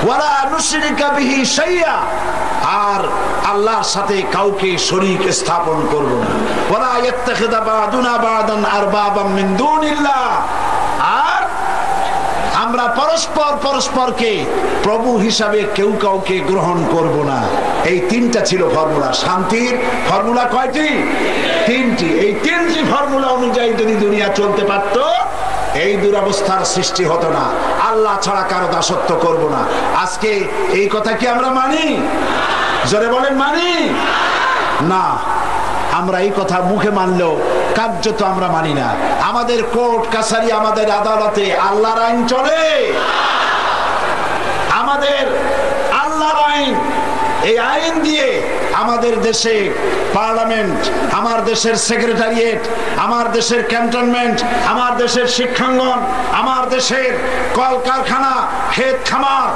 ওয়ালা নুশরিকা বিহি শাইআ, আর আল্লাহর সাথে কাউকে শরীক স্থাপন করব না। ওয়ালা ইয়াত্তাখিযা বা'দুনা বা'দান আরবাবাম মিন দুনিল্লাহ, আর আমরা পরস্পর পরস্পরকে প্রভু হিসাবে কেউ কাউকে গ্রহণ করব না। এই তিনটা ছিল ফর্মুলা। শান্তির ফর্মুলা কয়টি? তিনটি। এই তিনটি ফর্মুলা অনুযায়ী যদি দুনিয়া চলতে পারত, এই দুরবস্থার সৃষ্টি হতো না। আল্লাহ ছাড়া কারো দাসত্ব করব না। আজকে এই কথা কি আমরা মানি? জোরে বলেন, মানি না। আমরা এই কথা মুখে মানলেও কার্যত আমরা মানি না। আমাদের কোর্ট কাছারি, আমাদের আদালতে আল্লাহর আইন চলে, আমাদের আল্লাহর আইন। এই আইন দিয়ে আমাদের দেশে পার্লামেন্ট, আমার দেশের সেক্রেটারিয়েট, আমার দেশের ক্যান্টনমেন্ট, আমার দেশের শিক্ষাঙ্গন, আমার দেশের কলকারখানা, ক্ষেত খামার